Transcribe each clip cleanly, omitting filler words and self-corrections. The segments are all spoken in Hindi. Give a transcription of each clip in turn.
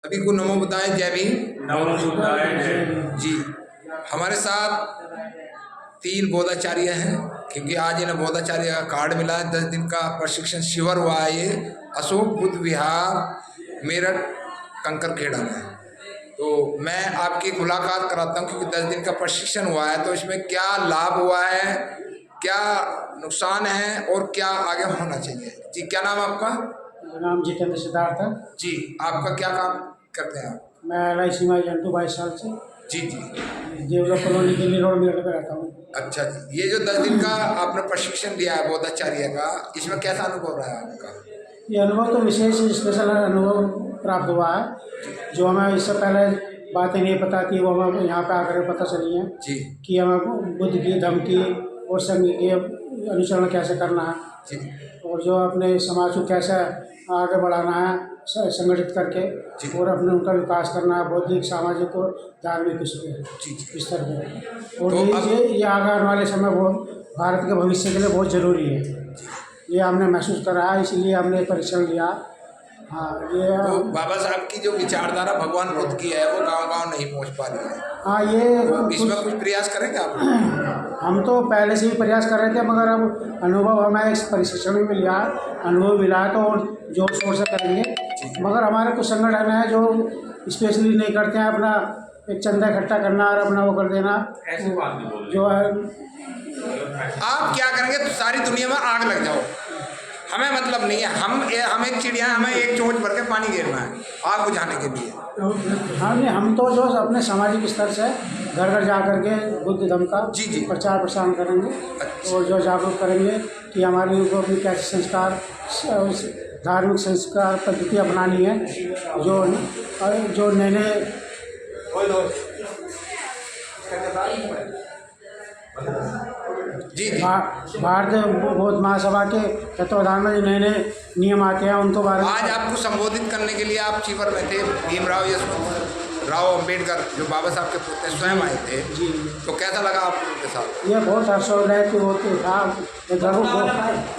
सभी को नमो बुद्धाय, जय भीम। नमो बुद्धाय जय भीम। जी, हमारे साथ 3 बौद्धाचार्य हैं, क्योंकि आज इन्हें बौद्धाचार्य का कार्ड मिला है। 10 दिन का प्रशिक्षण शिविर हुआ है ये अशोक बुद्ध विहार मेरठ कंकरखेड़ा में। तो मैं आपकी मुलाकात कराता हूँ, क्योंकि 10 दिन का प्रशिक्षण हुआ है, तो इसमें क्या लाभ हुआ है, क्या नुकसान है और क्या आगे होना चाहिए। जी, क्या नाम आपका? मेरा नाम जितेंद्र सिद्धार्थ है। जी, आपका क्या काम करते हैं आप? मैं LIC में एजेंट हूँ 22 साल से। जी जी, डेवलप कॉलोनी के लिए रोड मेरठ पे रहता हूँ। अच्छा जी। ये जो 10 दिन का आपने प्रशिक्षण दिया है बौद्धाचार्य का, इसमें कैसा अनुभव रहा है आपका? ये अनुभव तो विशेष स्पेशल अनुभव प्राप्त हुआ है, जो हमें इससे पहले बातें नहीं पता थी, वो हमें यहाँ पे आकर पता चली हैं जी कि हमें बुद्ध की, धम्म की और संघ के अनुसरण कैसे करना है, जी और जो अपने समाज को कैसे आगे बढ़ाना है संगठित करके, और अपने उनका विकास करना है, बौद्धिक, सामाजिक और धार्मिक जी स्तर पर। और तो ये आगे आने वाले समय वो भारत के भविष्य के लिए बहुत ज़रूरी है। ये हमने महसूस करा है, इसलिए हमने परीक्षण लिया। हाँ, ये तो बाबा साहब की जो विचारधारा भगवान बुद्ध की है, वो गांव-गांव नहीं पहुंच पा रही है। हाँ, ये तो इसमें कुछ प्रयास करेंगे आप? हम तो पहले से ही प्रयास कर रहे थे, मगर अब अनुभव हमें इस प्रशिक्षण में मिला, अनुभव मिला है, तो और जोर शोर से करेंगे। मगर हमारे कुछ संगठन है जो स्पेशली नहीं करते हैं, अपना एक चंदा इकट्ठा करना और अपना वो कर देना, ऐसी बात नहीं बोल जो है। आप क्या करेंगे तो सारी दुनिया में आग लग जाओ, हमें मतलब नहीं है। हम एक चिड़िया, हमें एक चोंच भर के पानी गिरना है आग बुझाने के लिए। हाँ नहीं, हम तो जो अपने सामाजिक स्तर से घर घर जा करके बुद्ध धम्म का जी प्रचार प्रसार करेंगे, अच्छा। और जो जागरूक करेंगे कि हमारी उनको अपनी कैसे संस्कार, धार्मिक संस्कार पद्धति अपनानी है, जो नए नए जी भारतीय बौद्ध महासभा के तत्वाधान में जो नए नए नियम आते हैं उनको बारे में आज आपको संबोधित करने के लिए आप शिविर में थे। भीमराव यशवंतराव अम्बेडकर जो बाबा साहब के पुत्र स्वयं आए थे, तो कैसा लगा आपको उनके साथ? ये बहुत हर्षोल्लास की वो था,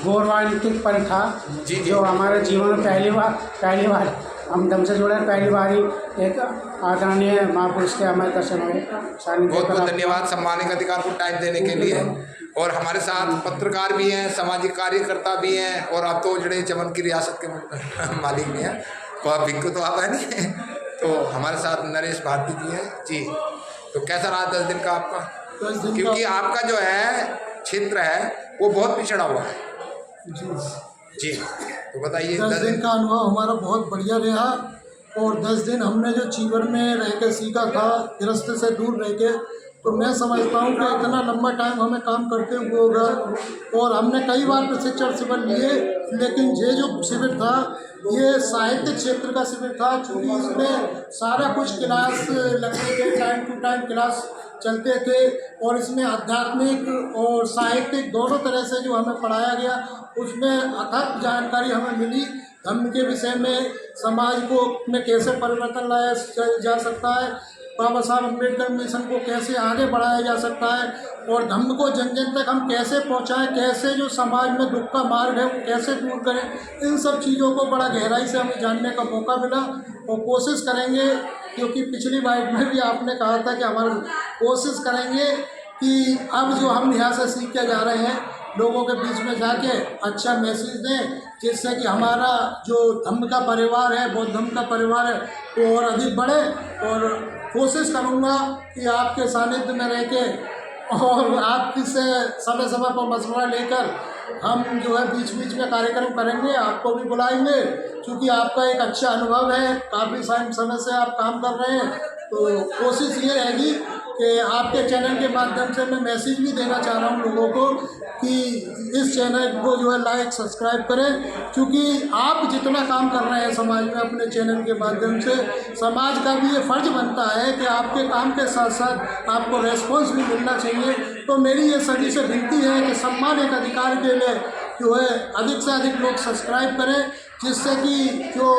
गौरवान्वित पल था, जो हमारे जीवन में पहली बार हम धम्म से जुड़े, पहली बार ही एक आदरणीय महापुरुष के हमारे दर्शन हुए। बहुत बहुत धन्यवाद सम्मानित अधिकार को टाइम देने के लिए। और हमारे साथ पत्रकार भी हैं, सामाजिक कार्यकर्ता भी हैं, और अब तो जड़े चमन की रियासत के मालिक भी हैं। तो आप भिक्कू तो आप है नहीं, तो हमारे साथ नरेश भारती जी हैं। जी, तो कैसा रहा 10 दिन का आपका? क्योंकि आपका जो है क्षेत्र है वो बहुत पिछड़ा हुआ है। जी, तो बताइए। 10 दिन का अनुभव हमारा बहुत बढ़िया रहा, और 10 दिन हमने जो चीवर में रह के सीखा था, गृहस्थ से दूर रह के, तो मैं समझता हूँ कि इतना लंबा टाइम हमें काम करते हुए होगा। और हमने कई बार प्रशिक्षण शिविर लिए, लेकिन ये जो शिविर था ये साहित्य क्षेत्र का शिविर था, क्योंकि इसमें सारा कुछ क्लास लगते थे, टाइम टू टाइम क्लास चलते थे, और इसमें आध्यात्मिक और साहित्यिक दोनों तरह से जो हमें पढ़ाया गया, उसमें अथक जानकारी हमें मिली। धम्म के विषय में, समाज को में कैसे परिवर्तन लाया जा सकता है, बाबा साहब अम्बेडकर मिशन को कैसे आगे बढ़ाया जा सकता है, और धम्म को जन जन तक हम कैसे पहुंचाएं, कैसे जो समाज में दुख का मार्ग है वो कैसे दूर करें। इन सब चीज़ों को बड़ा गहराई से हमें जानने का मौका मिला, और कोशिश करेंगे, क्योंकि पिछली बाइट में भी आपने कहा था कि हमारा कोशिश करेंगे कि अब जो हम यहाँ से सीख के जा रहे हैं, लोगों के बीच में जाके अच्छा मैसेज दें, जिससे कि हमारा जो धम्म का परिवार है, बौद्ध धम्म का परिवार है, वो और अधिक बढ़े। और कोशिश करूँगा कि आपके सानिध्य में रह के, और आपकी से समय समय पर मशवरा लेकर हम जो है बीच बीच में कार्यक्रम करेंगे, आपको भी बुलाएंगे, क्योंकि आपका एक अच्छा अनुभव है, काफ़ी समय से आप काम कर रहे हैं। तो कोशिश ये रहेगी कि आपके चैनल के माध्यम से मैं मैसेज भी देना चाह रहा हूँ लोगों को कि इस चैनल को जो है लाइक सब्सक्राइब करें, क्योंकि आप जितना काम कर रहे हैं समाज में अपने चैनल के माध्यम से, समाज का भी ये फर्ज बनता है कि आपके काम के साथ साथ आपको रेस्पॉन्स भी मिलना चाहिए। तो मेरी ये सभी से विनती है कि सम्मान एक अधिकार के लिए जो है अधिक से अधिक लोग सब्सक्राइब करें, जिससे कि जो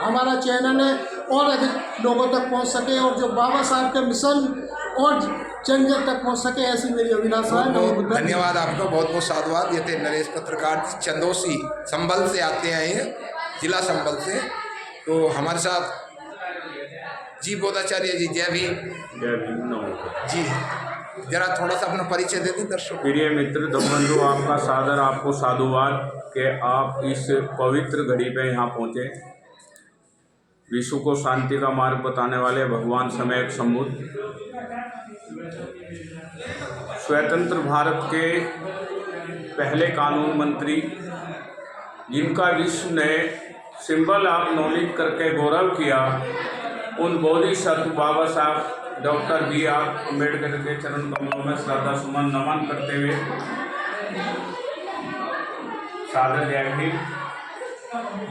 हमारा चैनल है और अधिक लोगों तक पहुंच सके, और जो बाबा साहब के मिशन और जन जन तक पहुंच सके, ऐसी मेरी अभिलाषा है। धन्यवाद आपका, बहुत बहुत साधुवाद। ये थे नरेश पत्रकार चंदोसी, संभल से आते हैं, ये जिला संभल से। तो हमारे साथ जी बोधाचार्य जी, जय भीम। जय भीम, नमो। जी जरा थोड़ा सा अपना परिचय दे दें दर्शकों। प्रिय मित्र धम्मबंधु, आपका सादर, आपको साधुवाद कि आप इस पवित्र घड़ी पे यहाँ पहुँचे। विश्व को शांति का मार्ग बताने वाले भगवान सम्यक संबुद्ध, स्वतंत्र भारत के पहले कानून मंत्री, जिनका विश्व ने सिंबल ऑफ नॉलेज करके गौरव किया, उन बोधिसत्व बाबा साहब डॉक्टर B.R. अम्बेडकर के चरण कमलों में श्रद्धा सुमन नमन करते हुए सादर जय भीम।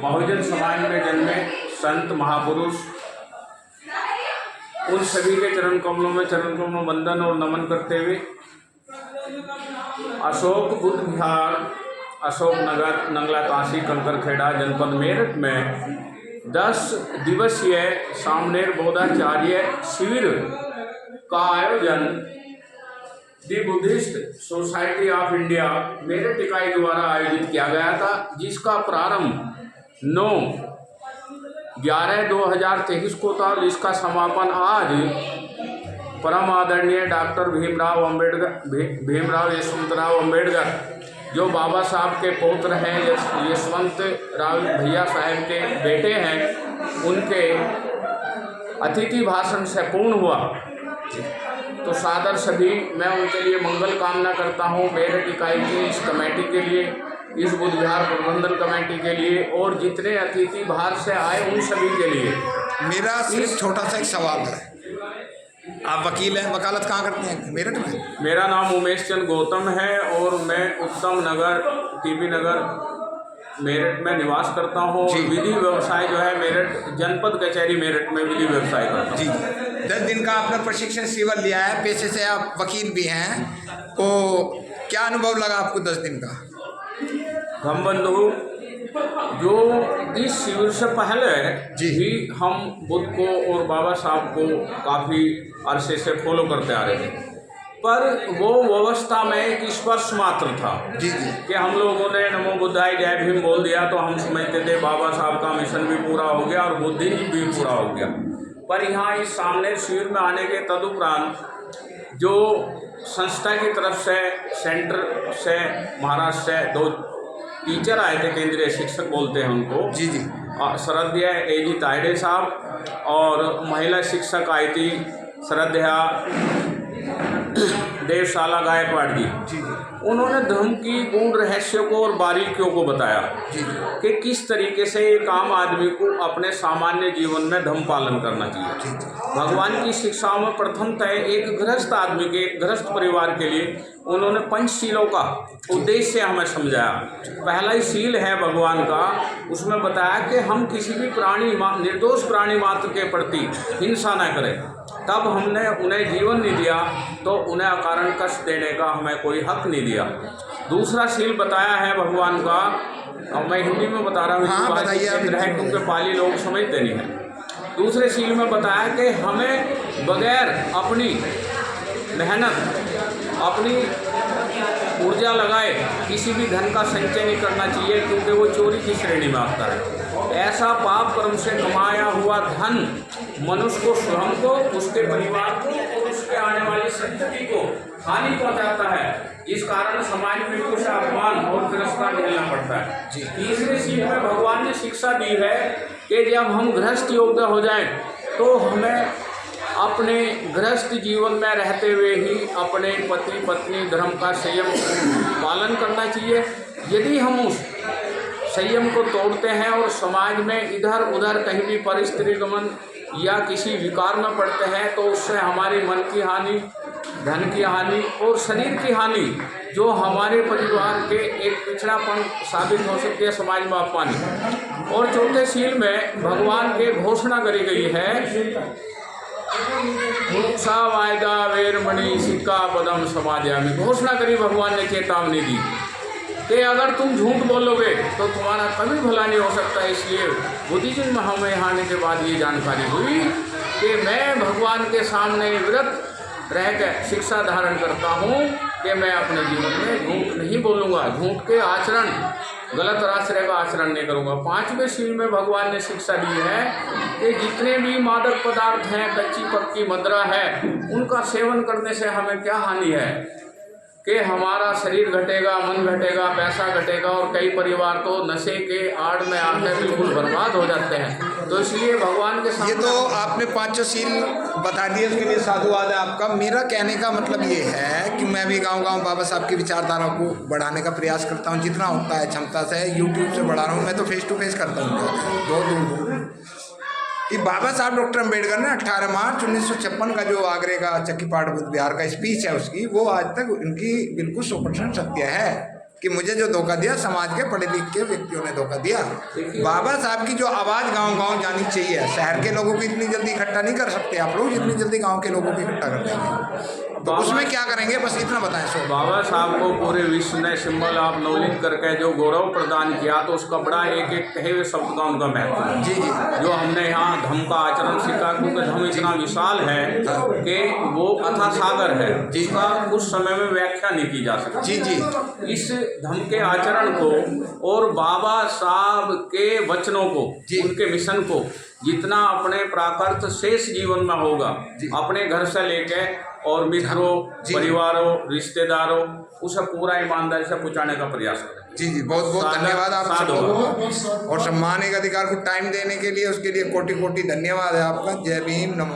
बहुजन समाज में जन्मे संत महापुरुष, उन सभी के चरण कमलों वंदन और नमन करते हुए अशोक बुद्ध विहार, अशोक नगर, नंगला तहसील, कंकरखेड़ा, जनपद मेरठ में 10 दिवसीय सामनेर बोधाचार्य शिविर का आयोजन दी Buddhist society of India Meerut इकाई द्वारा आयोजित किया गया था, जिसका प्रारंभ 9/11/2023 को था और इसका समापन आज परम आदरणीय डॉक्टर भीमराव यशवंतराव अम्बेडकर, जो बाबा साहब के पौत्र हैं, यशवंत राव भैया साहब के बेटे हैं, उनके अतिथि भाषण से पूर्ण हुआ। तो सादर सभी मैं उनके लिए मंगल कामना करता हूँ, मेरठ इकाई की इस कमेटी के लिए, इस बुद्ध विहार प्रबंधन कमेटी के लिए और जितने अतिथि बाहर से आए उन सभी के लिए। मेरा सिर्फ छोटा सा एक सवाल है, आप वकील हैं, वकालत कहाँ करते हैं? मेरठ में। मेरा नाम उमेश चंद गौतम है और मैं उत्तम नगर, टीबी नगर मेरठ में निवास करता हूँ। विधि व्यवसाय जो है मेरठ जनपद कचहरी मेरठ में विधि व्यवसाय करता हूँ। जी 10 दिन का आपने प्रशिक्षण शिविर लिया है, पेशे से आप वकील भी हैं, तो क्या अनुभव लगा आपको 10 दिन का? धम्मबंधु, जो इस शिविर से पहले ही हम बुद्ध को और बाबा साहब को काफ़ी अरसे से फॉलो करते आ रहे थे, पर वो व्यवस्था में एक स्पर्श मात्र था कि हम लोगों ने नमो बुद्धाय जय भीम बोल दिया तो हम समझते थे बाबा साहब का मिशन भी पूरा हो गया और बुद्धिज्म भी पूरा हो गया। पर यहाँ इस सामने शिविर में आने के तदुपरांत जो संस्था की तरफ से, सेंटर से, महाराष्ट्र से 2 टीचर आए थे, केंद्रीय शिक्षक बोलते हैं उनको, श्रद्धेय A.G. तायडे साहब, और महिला शिक्षक आई थी श्रद्धेय देवशाला गायकवाड़ जी। उन्होंने धर्म की गूढ़ रहस्यों को और बारीकियों को बताया कि किस तरीके से एक आम आदमी को अपने सामान्य जीवन में धर्म पालन करना चाहिए। भगवान की शिक्षाओं में प्रथमतः एक गृहस्थ आदमी के, गृहस्थ परिवार के लिए उन्होंने पंचशीलों का उद्देश्य हमें समझाया। पहला ही शील है भगवान का, उसमें बताया कि हम किसी भी प्राणी, निर्दोष प्राणी मात्र के प्रति हिंसा न करें। तब हमने उन्हें जीवन नहीं दिया तो उन्हें अकारण कष्ट देने का हमें कोई हक नहीं दिया। दूसरा शील बताया है भगवान का, और मैं हिंदी में बता रहा हूँ, क्योंकि पाली लोग समझते नहीं हैं। दूसरे शील में बताया कि हमें बगैर अपनी मेहनत, अपनी ऊर्जा लगाए किसी भी धन का संचय नहीं करना चाहिए, क्योंकि वो चोरी की श्रेणी में आता है। ऐसा पाप कर्म से कमाया हुआ धन मनुष्य को, स्वयं को, उसके परिवार को और उसके आने वाली संतति को हानि पहुंचाता है, जिस कारण समाज में कुछ अपमान और तिरस्कार झेलना पड़ता है। तीसरे शील में भगवान ने शिक्षा दी है कि जब हम गृहस्थ योग्य हो जाएं तो हमें अपने गृहस्थ जीवन में रहते हुए ही अपने पति पत्नी धर्म का संयम पालन करना चाहिए। यदि हम उस संयम को तोड़ते हैं और समाज में इधर उधर कहीं भी परिस्थिति गमन या किसी विकार में पड़ते हैं तो उससे हमारी मन की हानि, धन की हानि और शरीर की हानि, जो हमारे परिवार के एक पिछड़ापन साबित हो सकती है, समाज में अपमानी। और चौथे शील में भगवान के घोषणा करी गई है, मूर्छा वायदा वेरमणि सिक्का पदम समाध्यामि। घोषणा करी, भगवान ने चेतावनी दी कि अगर तुम झूठ बोलोगे तो तुम्हारा कभी भला नहीं हो सकता। इसलिए बुद्धिज्म में हमें आने के बाद ये जानकारी हुई कि मैं भगवान के सामने व्रत रहकर शिक्षा धारण करता हूँ कि मैं अपने जीवन में झूठ नहीं बोलूँगा। झूठ के आचरण गलत आश्रय का आचरण नहीं करूँगा। 5वें सील में भगवान ने शिक्षा दी है कि जितने भी मादक पदार्थ हैं, कच्ची पक्की मदिरा है, उनका सेवन करने से हमें क्या हानि है कि हमारा शरीर घटेगा, मन घटेगा, पैसा घटेगा, और कई परिवार तो नशे के आड़ में आकर बिल्कुल बर्बाद हो जाते हैं। तो इसलिए भगवान के ये सामने तो आपने 5 सील बता दिए, उसके लिए साधुवाद है आपका। मेरा कहने का मतलब ये है कि मैं भी गांव-गांव बाबा साहब की विचारधारा को बढ़ाने का प्रयास करता हूँ, जितना होता है क्षमता से। यूट्यूब से बढ़ा रहा हूँ, मैं तो फेस टू फेस करता हूँ बहुत दूर कि बाबा साहब डॉक्टर अम्बेडकर ने 18 मार्च 1956 का जो आगरे का चक्कीपाट बुद्ध विहार का स्पीच है उसकी, वो आज तक उनकी बिल्कुल 100% सत्य है कि मुझे जो धोखा दिया समाज के पढ़े लिखे के व्यक्तियों ने धोखा दिया। बाबा साहब की जो आवाज़ गांव-गांव जानी चाहिए, शहर के लोगों को इतनी जल्दी इकट्ठा नहीं कर सकते आप लोग जितनी जल्दी गांव के लोगों को इकट्ठा कर देंगे। तो उसमें क्या करेंगे, बस इतना बताएं। सो बाबा साहब को पूरे विश्व ने सिंबल ऑफ नॉलेज करके जो गौरव प्रदान किया, तो उसका बड़ा एक एक कहे हुए शब्द का उनका महत्व है। जी जी, जो हमने यहाँ धम्म का आचरण सीखा, क्योंकि धम्म इतना विशाल है कि वो अथाह सागर है जिसका कुछ समय में व्याख्या नहीं की जा सकती। जी जी, इस धम्म के आचरण को और बाबा साहब के वचनों को, उनके मिशन को जितना अपने प्राकृत शेष जीवन में होगा, अपने घर से लेके और मित्रों, परिवारों, रिश्तेदारों, उसे पूरा ईमानदारी से पहुँचाने का प्रयास करें। जी जी, बहुत बहुत धन्यवाद आप सबको, और सम्मान एक अधिकार को टाइम देने के लिए, उसके लिए कोटि कोटि धन्यवाद है आपका। जय भीम, नमो।